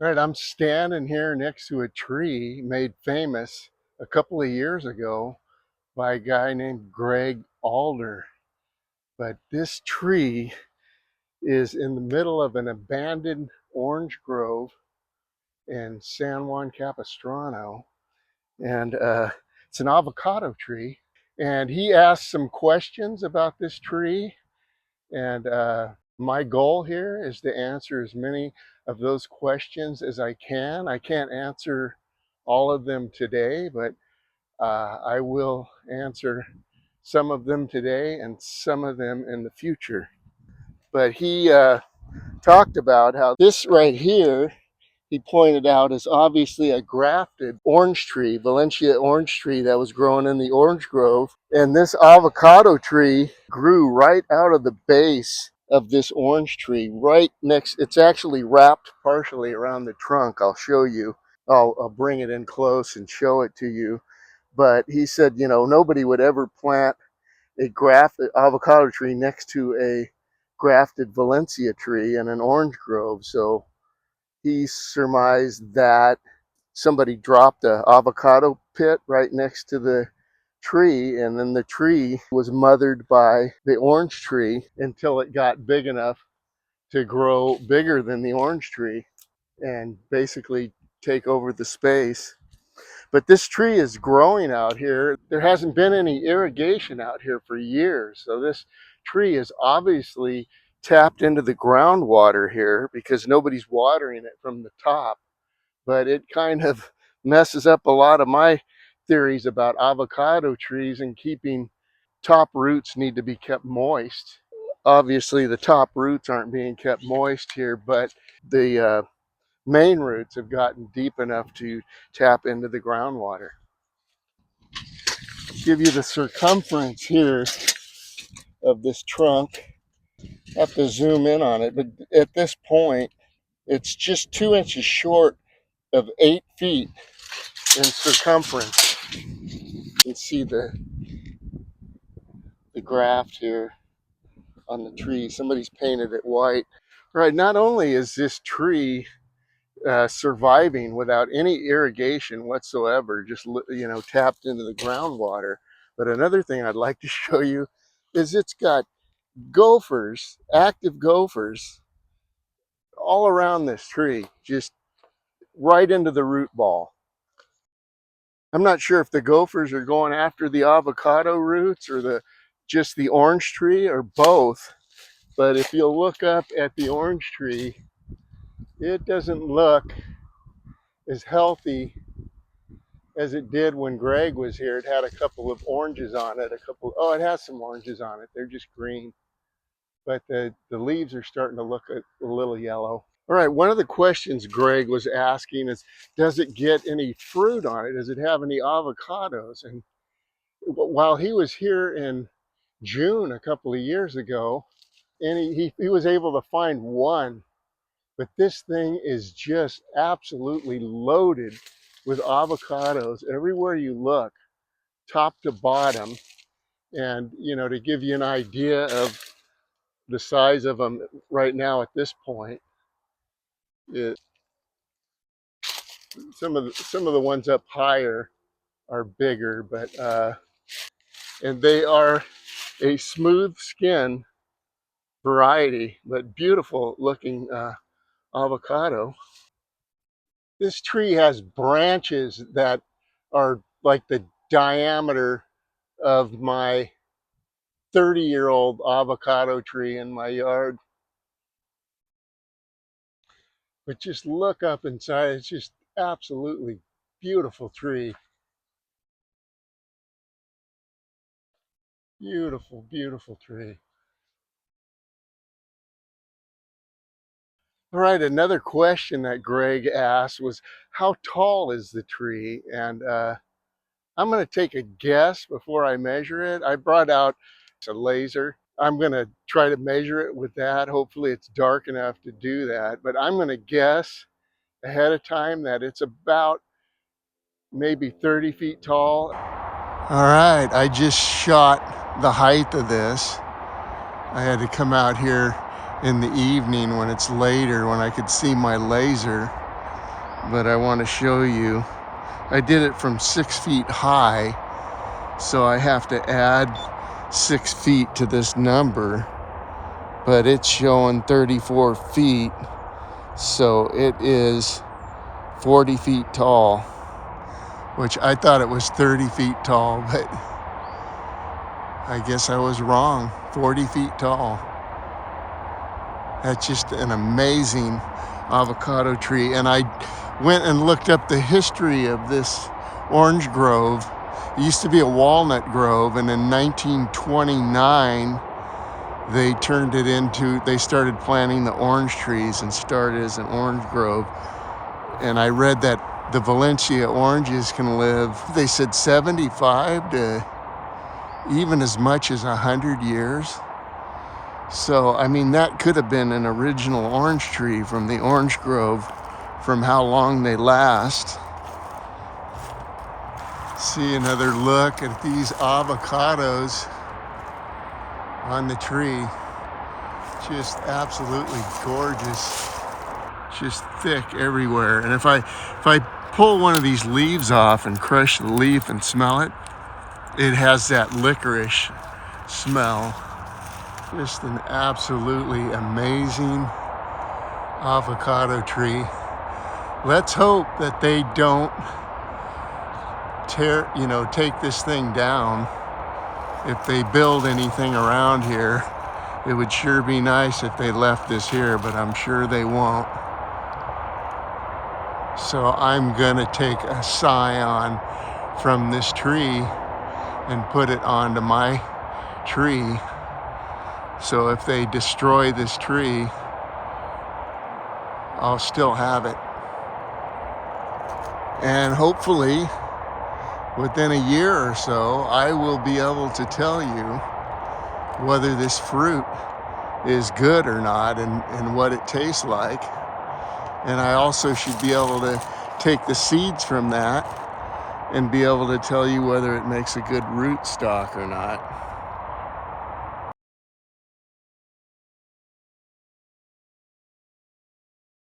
All right, I'm standing here next to a tree made famous a couple of years ago by a guy named Greg Alder. But this tree is in the middle of an abandoned orange grove in San Juan Capistrano. And it's an avocado tree. And he asked some questions about this tree. And my goal here is to answer as many of those questions as I can. I can't answer all of them today, but I will answer some of them today and some of them in the future. But he talked about how this right here, he pointed out, is obviously a grafted orange tree, Valencia orange tree that was growing in the orange grove. And this avocado tree grew right out of the base of this orange tree, right next. It's actually wrapped partially around the trunk. I'll show you. I'll bring it in close and show it to you. But he said, you know, nobody would ever plant a grafted avocado tree next to a grafted Valencia tree in an orange grove. So he surmised that somebody dropped an avocado pit right next to the tree, and then the tree was mothered by the orange tree until it got big enough to grow bigger than the orange tree and basically take over the space. But this tree is growing out here. There hasn't been any irrigation out here for years. So this tree is obviously tapped into the groundwater here because nobody's watering it from the top. But it kind of messes up a lot of my theories about avocado trees and keeping top roots need to be kept moist. Obviously, the top roots aren't being kept moist here, but the main roots have gotten deep enough to tap into the groundwater. Give you the circumference here of this trunk. I have to zoom in on it, but at this point, it's just 2 inches short of 8 feet in circumference. You can see the graft here on the tree. Somebody's painted it white. Right, not only is this tree surviving without any irrigation whatsoever, just, you know, tapped into the groundwater, but another thing I'd like to show you is it's got gophers, active gophers, all around this tree, just right into the root ball. I'm not sure if the gophers are going after the avocado roots or just the orange tree or both. But if you'll look up at the orange tree, it doesn't look as healthy as it did when Greg was here. It had a couple of oranges on it, it has some oranges on it. They're just green. But the leaves are starting to look a little yellow. All right, one of the questions Greg was asking is, does it get any fruit on it? Does it have any avocados? And while he was here in June a couple of years ago, and he was able to find one, but this thing is just absolutely loaded with avocados everywhere you look, top to bottom. And, you know, to give you an idea of the size of them right now at this point, some of the ones up higher are bigger, but and they are a smooth skin variety, but beautiful looking avocado. This tree has branches that are like the diameter of my 30-year-old avocado tree in my yard. But just look up inside, it's just absolutely beautiful tree. Beautiful, beautiful tree. All right, another question that Greg asked was, how tall is the tree? And I'm going to take a guess before I measure it. I brought out a laser. I'm going to try to measure it with that. Hopefully it's dark enough to do that. But I'm going to guess ahead of time that it's about maybe 30 feet tall. All right, I just shot the height of this. I had to come out here in the evening when it's later, when I could see my laser. but I want to show you. I did it from 6 feet high, so I have to add 6 feet to this number, but it's showing 34 feet, so it is 40 feet tall, which I thought it was 30 feet tall, but I guess I was wrong. 40 feet tall. That's just an amazing avocado tree. And I went and looked up the history of this orange grove. It used to be a walnut grove, and in 1929 they started planting the orange trees and started as an orange grove. And I read that the Valencia oranges can live, they said 75 to even as much as 100 years. So, I mean, that could have been an original orange tree from the orange grove, from how long they last. See another look at these avocados on the tree. Just absolutely gorgeous. Just thick everywhere. And if I pull one of these leaves off and crush the leaf and smell it, it has that licorice smell. Just an absolutely amazing avocado tree. Let's hope that they don't take this thing down. If they build anything around here, it would sure be nice if they left this here, but I'm sure they won't. So I'm gonna take a scion from this tree and put it onto my tree. So if they destroy this tree, I'll still have it. And hopefully, within a year or so, I will be able to tell you whether this fruit is good or not, and what it tastes like. And I also should be able to take the seeds from that and be able to tell you whether it makes a good root stock or not.